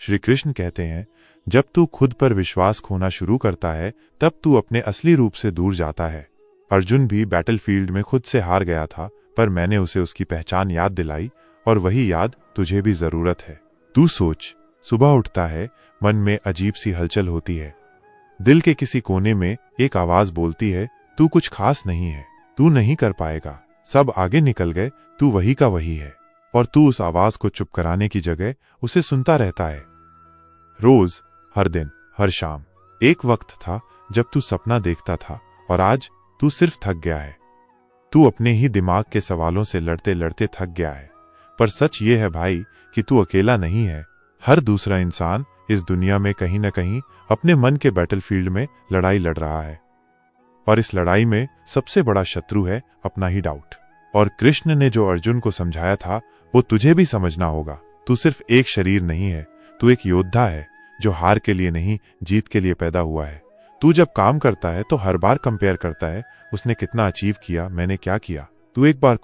श्री कृष्ण कहते हैं, जब तू खुद पर विश्वास खोना शुरू करता है तब तू अपने असली रूप से दूर जाता है। अर्जुन भी बैटलफील्ड में खुद से हार गया था, पर मैंने उसे उसकी पहचान याद दिलाई, और वही याद तुझे भी जरूरत है। तू सोच, सुबह उठता है, मन में अजीब सी हलचल होती है। दिल के किसी कोने में एक आवाज बोलती है, तू कुछ खास नहीं है, तू नहीं कर पाएगा, सब आगे निकल गए, तू वही का वही है। और तू उस आवाज को चुप कराने की जगह उसे सुनता रहता है। रोज, हर दिन, हर शाम। एक वक्त था जब तू सपना देखता था, और आज तू सिर्फ थक गया है। तू अपने ही दिमाग के सवालों से लड़ते लड़ते थक गया है। पर सच ये है भाई कि तू अकेला नहीं है। हर दूसरा इंसान इस दुनिया में कहीं ना कहीं अपने मन के बैटलफील्ड में लड़ाई लड़ रहा है। और इस लड़ाई में सबसे बड़ा शत्रु है अपना ही डाउट। और कृष्ण ने जो अर्जुन को समझाया था वो तुझे भी समझना होगा। तू सिर्फ एक शरीर नहीं है, तू एक योद्धा है जो हार के लिए नहीं, जीत के लिए पैदा हुआ है। तू जब काम करता है तो हर बार कंपेयर करता है, उसने कितना अचीव किया, मैंने क्या किया। तू एक बार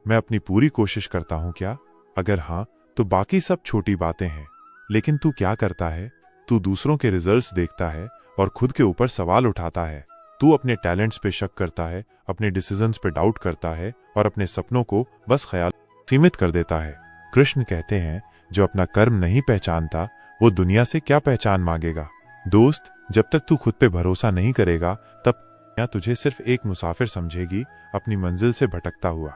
मैं अपनी पूरी कोशिश करता हूं क्या? अगर हां, तो बाकी सब छोटी बातें हैं। लेकिन तू क्या करता है? तू दूसरों के रिजल्ट्स देखता है और खुद के ऊपर सवाल उठाता है। तू अपने टैलेंट्स पे शक करता है, अपने डिसीजंस पे डाउट करता है, और अपने सपनों को बस ख्याल सीमित कर देता है। कृष्ण कहते हैं, जो अपना कर्म नहीं पहचानता वो दुनिया से क्या पहचान मांगेगा। दोस्त, जब तक तू खुद पे भरोसा नहीं करेगा तब दुनिया तुझे सिर्फ एक मुसाफिर समझेगी, अपनी मंजिल से भटकता हुआ।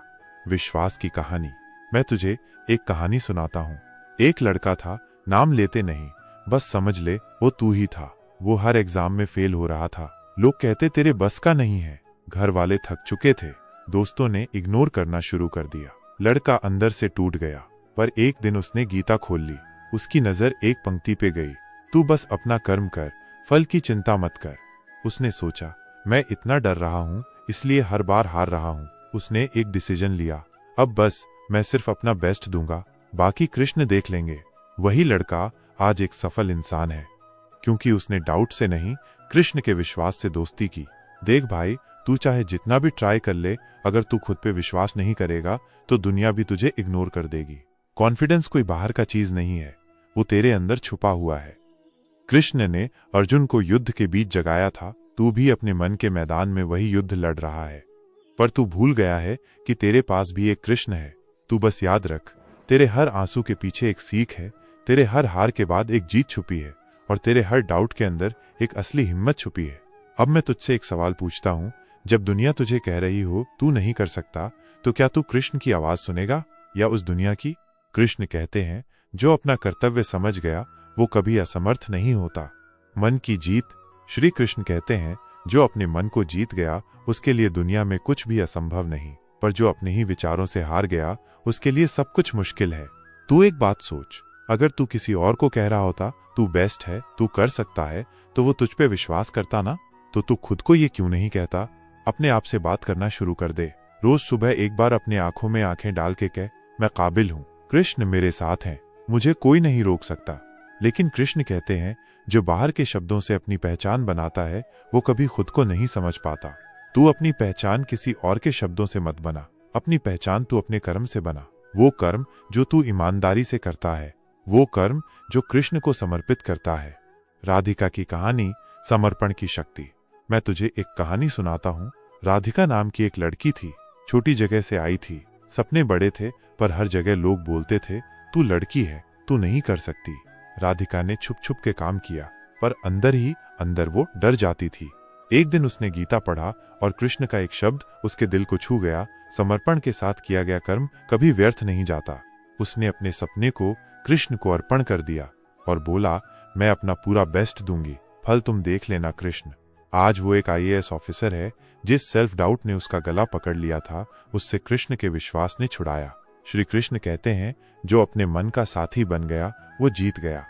विश्वास की कहानी। मैं तुझे एक कहानी सुनाता हूँ। एक लड़का था, नाम लेते नहीं, बस समझ ले वो तू ही था। वो हर एग्जाम में फेल हो रहा था। लोग कहते तेरे बस का नहीं है। घर वाले थक चुके थे। दोस्तों ने इग्नोर करना शुरू कर दिया। लड़का अंदर से टूट गया। पर एक दिन उसने गीता खोल ली। उसकी नजर एक पंक्ति पे गई, तू बस अपना कर्म कर, फल की चिंता मत कर। उसने सोचा, मैं इतना डर रहा हूँ इसलिए हर बार हार रहा हूँ। उसने एक डिसीजन लिया, अब बस मैं सिर्फ अपना बेस्ट दूंगा, बाकी कृष्ण देख लेंगे। वही लड़का आज एक सफल इंसान है, क्योंकि उसने डाउट से नहीं, कृष्ण के विश्वास से दोस्ती की। देख भाई, तू चाहे जितना भी ट्राई कर ले, अगर तू खुद पे विश्वास नहीं करेगा तो दुनिया भी तुझे इग्नोर कर देगी। कॉन्फिडेंस कोई बाहर का चीज नहीं है, वो तेरे अंदर छुपा हुआ है। कृष्ण ने अर्जुन को युद्ध के बीच जगाया था। तू भी अपने मन के मैदान में वही युद्ध लड़ रहा है, पर तू भूल गया है कि तेरे पास भी एक कृष्ण है। तू बस याद रख, तेरे हर आंसू के पीछे एक सीख है, तेरे हर हार के बाद एक जीत छुपी है, और तेरे हर डाउट के अंदर एक असली हिम्मत छुपी है। अब मैं तुझसे एक सवाल पूछता हूं, जब दुनिया तुझे कह रही हो तू नहीं कर सकता, तो क्या तू कृष्ण की आवाज सुनेगा या उस दुनिया की? कृष्ण कहते हैं, जो अपना कर्तव्य समझ गया वो कभी असमर्थ नहीं होता। मन की जीत। श्री कृष्ण कहते हैं, जो अपने मन को जीत गया उसके लिए दुनिया में कुछ भी असंभव नहीं, पर जो अपने ही विचारों से हार गया उसके लिए सब कुछ मुश्किल है। तू एक बात सोच, अगर तू किसी और को कह रहा होता तू बेस्ट है, तू कर सकता है, तो वो तुझ पे विश्वास करता ना? तो तू खुद को ये क्यों नहीं कहता? अपने आप से बात करना शुरू कर दे। रोज सुबह एक बार अपने आंखों में आंखें डाल के कह, मैं काबिल हूं, कृष्ण मेरे साथ हैं, मुझे कोई नहीं रोक सकता। लेकिन कृष्ण कहते हैं, जो बाहर के शब्दों से अपनी पहचान बनाता है वो कभी खुद को नहीं समझ पाता। तू अपनी पहचान किसी और के शब्दों से मत बना, अपनी पहचान तू अपने कर्म से बना। वो कर्म जो तू ईमानदारी से करता है, वो कर्म जो कृष्ण को समर्पित करता है। राधिका की कहानी, समर्पण की शक्ति। मैं तुझे एक कहानी सुनाता हूँ। राधिका नाम की एक लड़की थी, छोटी जगह से आई थी। सपने बड़े थे, पर हर जगह लोग बोलते थे, तू लड़की है, तू नहीं कर सकती। राधिका ने छुप छुप के काम किया, पर अंदर ही अंदर वो डर जाती थी। एक दिन उसने गीता पढ़ा और कृष्ण का एक शब्द उसके दिल को छू गया, समर्पण के साथ किया गया कर्म कभी व्यर्थ नहीं जाता। उसने अपने सपने को कृष्ण को अर्पण कर दिया और बोला, मैं अपना पूरा बेस्ट दूंगी, फल तुम देख लेना कृष्ण। आज वो एक IAS ऑफिसर है। जिस सेल्फ डाउट ने उसका गला पकड़ लिया था, उससे कृष्ण के विश्वास ने छुड़ाया। श्री कृष्ण कहते हैं, जो अपने मन का साथी बन गया वो जीत गया,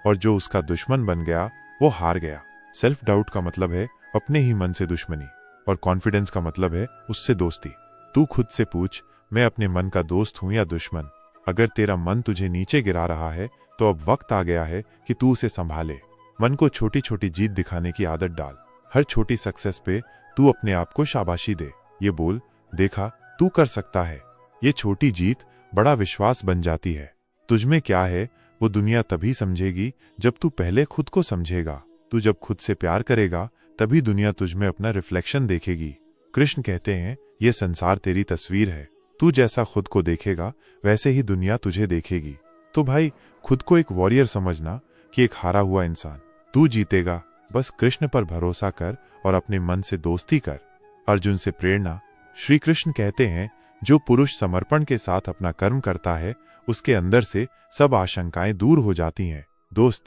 और जो उसका दुश्मन बन गया वो हार गया। सेल्फ डाउट का मतलब है अपने ही मन से दुश्मनी, और कॉन्फिडेंस का मतलब है उससे दोस्ती। तू खुद से पूछ, मैं अपने मन का दोस्त हूं या दुश्मन? अगर तेरा मन तुझे नीचे गिरा रहा है तो अब वक्त आ गया है कि तू उसे संभाले। मन को छोटी छोटी जीत दिखाने की आदत डाल। हर छोटी सक्सेस पे तू अपने आप को शाबाशी दे। ये बोल, देखा तू कर सकता है। ये छोटी जीत बड़ा विश्वास बन जाती है। तुझमें क्या है वो दुनिया तभी समझेगी जब तू पहले खुद को समझेगा। तू जब खुद से प्यार करेगा तभी दुनिया तुझ में अपना रिफ्लेक्शन देखेगी। कृष्ण कहते हैं, ये संसार तेरी तस्वीर है। तू जैसा खुद को देखेगा वैसे ही दुनिया तुझे देखेगी। तो भाई, खुद को एक वॉरियर समझना कि एक हारा हुआ इंसान। तू जीतेगा, बस कृष्ण पर भरोसा कर और अपने मन से दोस्ती कर। अर्जुन से प्रेरणा। श्री कृष्ण कहते हैं, जो पुरुष समर्पण के साथ अपना कर्म करता है उसके अंदर से सब आशंकाएं दूर हो जाती हैं। दोस्त,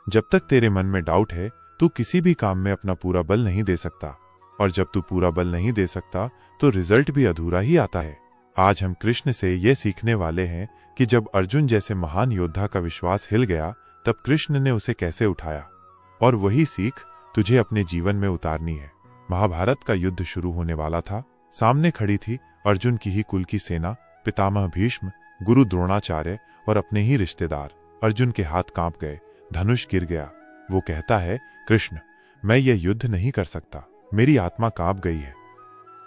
जब तक तेरे मन में डाउट है तू किसी भी काम में अपना पूरा बल नहीं दे सकता, और जब तू पूरा बल नहीं दे सकता तो रिजल्ट भी अधूरा ही आता है। आज हम कृष्ण से यह सीखने वाले हैं कि जब अर्जुन जैसे महान योद्धा का विश्वास हिल गया तब कृष्ण ने उसे कैसे उठाया, और वही सीख तुझे अपने जीवन में उतारनी है। महाभारत का युद्ध शुरू होने वाला था। सामने खड़ी थी अर्जुन की ही कुल की सेना, पितामह भीष्म, गुरु द्रोणाचार्य और अपने ही रिश्तेदार। अर्जुन के हाथ कांप गए, धनुष गिर गया। वो कहता है, कृष्ण, मैं यह युद्ध नहीं कर सकता। मेरी आत्मा कांप गई है,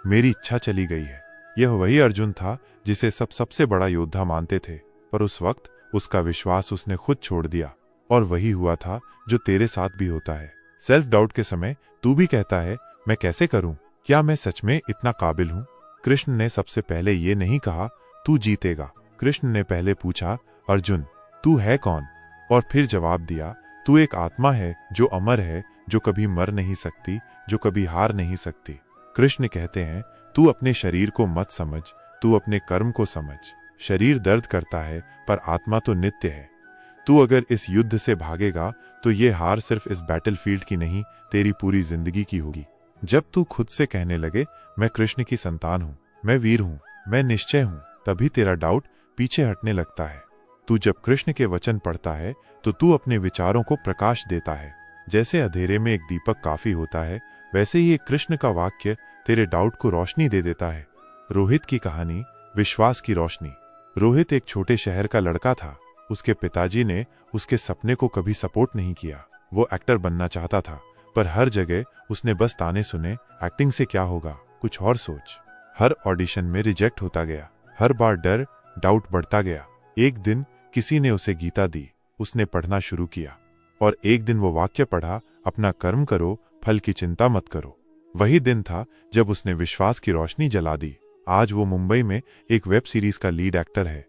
मेरी इच्छा चली गई है। यह वही अर्जुन था जिसे सबसे बड़ा योद्धा मानते थे, पर उस वक्त उसका विश्वास उसने खुद छोड़ दिया। और वही हुआ था जो तेरे साथ भी होता है। सेल्फ डाउट के समय तू भी कहता है, मैं कैसे करूं? क्या मैं सच में इतना काबिल हूं? कृष्ण ने सबसे पहले ये नहीं कहा तू जीतेगा। कृष्ण ने पहले पूछा, अर्जुन, तू है कौन? और फिर जवाब दिया, तू एक आत्मा है जो अमर है, जो कभी मर नहीं सकती, जो कभी हार नहीं सकती। कृष्ण कहते हैं, तू अपने शरीर को मत समझ, तू अपने कर्म को समझ। शरीर दर्द करता है पर आत्मा तो नित्य है। तू अगर इस युद्ध से भागेगा तो ये हार सिर्फ इस बैटलफील्ड की नहीं, तेरी पूरी जिंदगी की होगी। जब तू खुद से कहने लगे, मैं कृष्ण की संतान हूं, मैं वीर हूं, मैं निश्चय हूं, तभी तेरा डाउट पीछे हटने लगता है। तू जब कृष्ण के वचन पढ़ता है तो तू अपने विचारों को प्रकाश देता है। जैसे अंधेरे में एक दीपक काफी होता है, वैसे ही एक कृष्ण का वाक्य तेरे डाउट को रोशनी दे देता है। रोहित की कहानी, विश्वास की रोशनी। रोहित एक छोटे शहर का लड़का था। उसके पिताजी ने उसके सपने को कभी सपोर्ट नहीं किया। वो एक्टर बनना चाहता था, पर हर जगह उसने बस ताने सुने, एक्टिंग से क्या होगा, कुछ और सोच। हर ऑडिशन में रिजेक्ट होता गया। हर बार डर, डाउट बढ़ता गया। एक दिन किसी ने उसे गीता दी। उसने पढ़ना शुरू किया, और एक दिन वो वाक्य पढ़ा, अपना कर्म करो, फल की चिंता मत करो। वही दिन था जब उसने विश्वास की रोशनी जला दी। आज वो मुंबई में एक वेब सीरीज का लीड एक्टर है।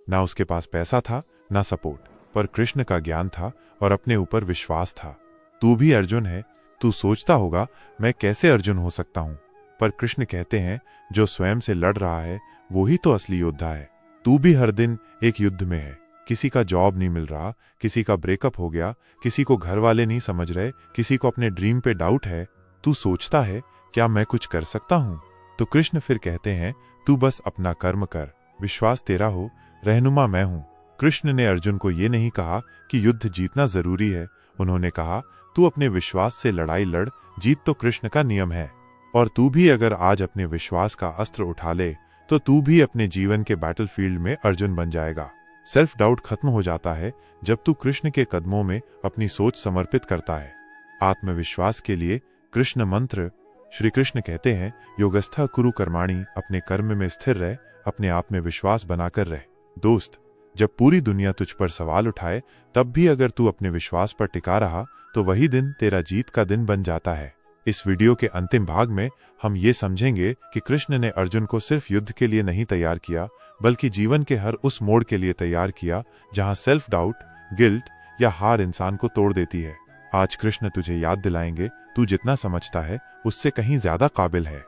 ना उसके पास पैसा था, ना सपोर्ट, पर कृष्ण का ज्ञान था और अपने ऊपर विश्वास था। तू भी अर्जुन है। तू सोचता होगा, मैं कैसे अर्जुन हो सकता हूं? पर कृष्ण कहते हैं, जो स्वयं से लड़ रहा है वो ही तो असली योद्धा है। तू भी हर दिन एक युद्ध में है। किसी का जॉब नहीं मिल रहा, किसी का ब्रेकअप हो गया, किसी को घर वाले नहीं समझ रहे, किसी को अपने ड्रीम पे डाउट है। तू सोचता है, क्या मैं कुछ कर सकता हूं? तो कृष्ण फिर कहते हैं, तू बस अपना कर्म कर, विश्वास तेरा हो, रहनुमा मैं हूं। कृष्ण ने अर्जुन को ये नहीं कहा कि युद्ध जीतना जरूरी है। उन्होंने कहा, तू अपने विश्वास से लड़ाई लड़, जीत तो कृष्ण का नियम है। और तू भी अगर आज अपने विश्वास का अस्त्र उठा ले तो तू भी अपने जीवन के बैटलफील्ड में अर्जुन बन जाएगा। सेल्फ डाउट खत्म हो जाता है जब तू कृष्ण के कदमों में अपनी सोच समर्पित करता है। आत्मविश्वास के लिए कृष्ण मंत्र। श्री कृष्ण कहते हैं, योगस्था कुरु कर्माणि, अपने कर्म में स्थिर रह, अपने आप में विश्वास बनाकर रह। दोस्त, जब पूरी दुनिया तुझ पर सवाल उठाए तब भी अगर तू अपने विश्वास पर टिका रहा तो वही दिन तेरा जीत का दिन बन जाता है। इस वीडियो के अंतिम भाग में हम ये समझेंगे कि कृष्ण ने अर्जुन को सिर्फ युद्ध के लिए नहीं तैयार किया, बल्कि जीवन के हर उस मोड़ के लिए तैयार किया जहां सेल्फ डाउट, गिल्ट या हार इंसान को तोड़ देती है। आज कृष्ण तुझे याद दिलाएंगे, तू जितना समझता है उससे कहीं ज्यादा काबिल है।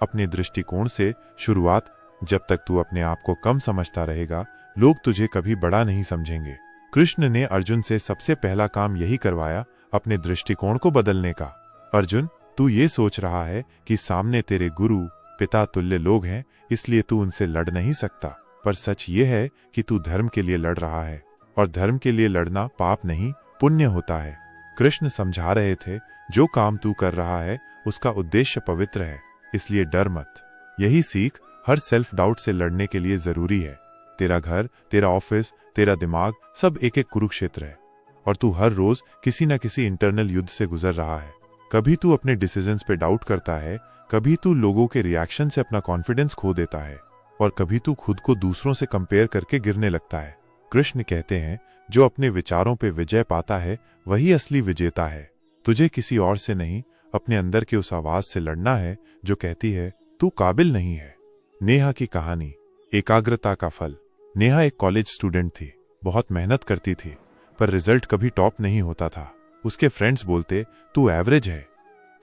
अपने दृष्टिकोण से शुरुआत। जब तक तू अपने आप को कम समझता रहेगा, लोग तुझे कभी बड़ा नहीं समझेंगे। कृष्ण ने अर्जुन से सबसे पहला काम यही करवाया, अपने दृष्टिकोण को बदलने का। अर्जुन, तू ये सोच रहा है कि सामने तेरे गुरु, पिता तुल्य लोग हैं, इसलिए तू उनसे लड़ नहीं सकता। पर सच ये है कि तू धर्म के लिए लड़ रहा है, और धर्म के लिए लड़ना पाप नहीं, पुण्य होता है। कृष्ण समझा रहे थे, जो काम तू कर रहा है उसका उद्देश्य पवित्र है, इसलिए डर मत। यही सीख हर सेल्फ डाउट से लड़ने के लिए जरूरी है। तेरा घर, तेरा ऑफिस, तेरा दिमाग, सब एक एक कुरुक्षेत्र है, और तू हर रोज किसी न किसी इंटरनल युद्ध से गुजर रहा है। कभी तू अपने डिसीजंस पे डाउट करता है, कभी तू लोगों के रिएक्शन से अपना कॉन्फिडेंस खो देता है, और कभी तू खुद को दूसरों से कंपेयर करके गिरने लगता है। कृष्ण कहते हैं, जो अपने विचारों पे विजय पाता है वही असली विजेता है। तुझे किसी और से नहीं, अपने अंदर के उस आवाज से लड़ना है जो कहती है तू काबिल नहीं है। नेहा की कहानी, एकाग्रता का फल। नेहा एक कॉलेज स्टूडेंट थी, बहुत मेहनत करती थी, पर रिजल्ट कभी टॉप नहीं होता था। उसके फ्रेंड्स बोलते तू एवरेज है,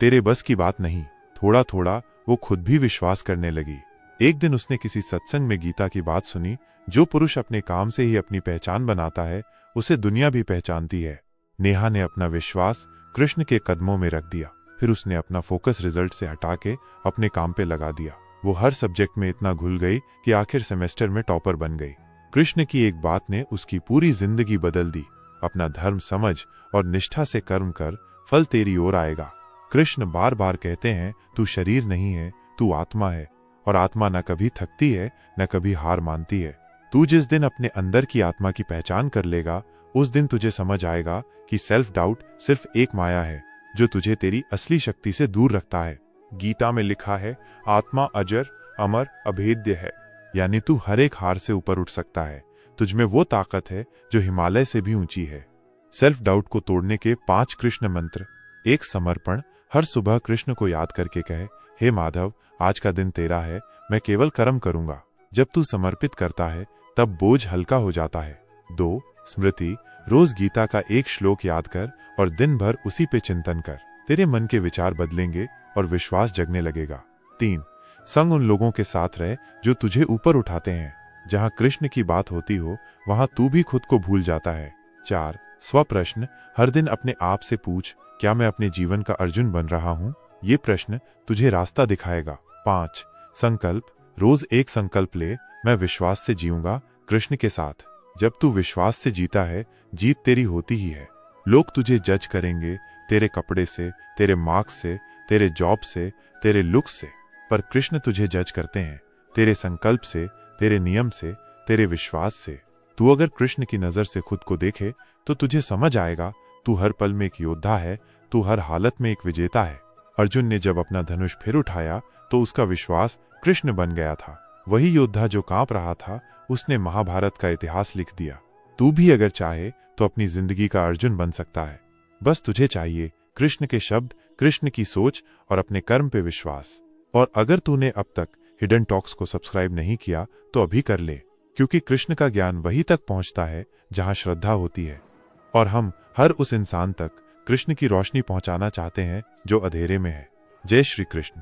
तेरे बस की बात नहीं। थोड़ा थोड़ा वो खुद भी विश्वास करने लगी। एक दिन उसने किसी सत्संग में गीता की बात सुनी, जो पुरुष अपने काम से ही अपनी पहचान बनाता है उसे दुनिया भी पहचानती है। नेहा ने अपना विश्वास कृष्ण के कदमों में रख दिया। फिर उसने अपना फोकस रिजल्ट से हटा के अपने काम पे लगा दिया। वो हर सब्जेक्ट में इतना घुल गई कि आखिर सेमेस्टर में टॉपर बन गई। कृष्ण की एक बात ने उसकी पूरी जिंदगी बदल दी। अपना धर्म समझ और निष्ठा से कर्म कर, फल तेरी ओर आएगा। कृष्ण बार बार कहते हैं तू शरीर नहीं है, तू आत्मा है, और आत्मा न कभी थकती है न कभी हार मानती है। तू जिस दिन अपने अंदर की आत्मा की पहचान कर लेगा, उस दिन तुझे समझ आएगा कि सेल्फ डाउट सिर्फ एक माया है जो तुझे तेरी असली शक्ति से दूर रखता है। गीता में लिखा है आत्मा अजर अमर अभेद्य है, यानी तू हर एक हार से ऊपर उठ सकता है। तुझमें वो ताकत है जो हिमालय से भी ऊंची है। सेल्फ डाउट को तोड़ने के 5 कृष्ण मंत्र। एक, समर्पण। हर सुबह कृष्ण को याद करके कहे, हे माधव, आज का दिन तेरा है, मैं केवल कर्म करूंगा। जब तू समर्पित करता है तब बोझ हल्का हो जाता है। 2, स्मृति। रोज गीता का एक श्लोक याद कर और दिन भर उसी पे चिंतन कर। तेरे मन के विचार बदलेंगे और विश्वास जगने लगेगा। 3, संग। उन लोगों के साथ रह जो तुझे ऊपर उठाते हैं। जहां कृष्ण की बात होती हो वहां तू भी खुद को भूल जाता है। 4, स्वप्रश्न। हर दिन अपने आप से पूछ, क्या मैं अपने जीवन का अर्जुन बन रहा हूं? ये प्रश्न तुझे रास्ता दिखाएगा। 5, संकल्प। रोज एक संकल्प ले, मैं विश्वास से जीऊंगा कृष्ण के साथ। जब तू विश्वास से जीता है, जीत तेरी होती ही है। लोग तुझे जज करेंगे तेरे कपड़े से, तेरे मार्क्स से, तेरे जॉब से, तेरे लुक्स से, पर कृष्ण तुझे जज करते हैं तेरे संकल्प से, तेरे नियम से, तेरे विश्वास से। तू अगर कृष्ण की नजर से खुद को देखे तो तुझे समझ आएगा तू हर पल में एक योद्धा है, तू हर हालत में एक विजेता है। अर्जुन ने जब अपना धनुष फिर उठाया तो उसका विश्वास कृष्ण बन गया था। वही योद्धा जो कांप रहा था, उसने महाभारत का इतिहास लिख दिया। तू भी अगर चाहे तो अपनी जिंदगी का अर्जुन बन सकता है। बस तुझे चाहिए कृष्ण के शब्द, कृष्ण की सोच और अपने कर्म पे विश्वास। और अगर तूने अब तक हिडन टॉक्स को सब्सक्राइब नहीं किया तो अभी कर ले, क्योंकि कृष्ण का ज्ञान वहीं तक पहुंचता है जहां श्रद्धा होती है। और हम हर उस इंसान तक कृष्ण की रोशनी पहुंचाना चाहते हैं जो अंधेरे में है। जय श्री कृष्ण।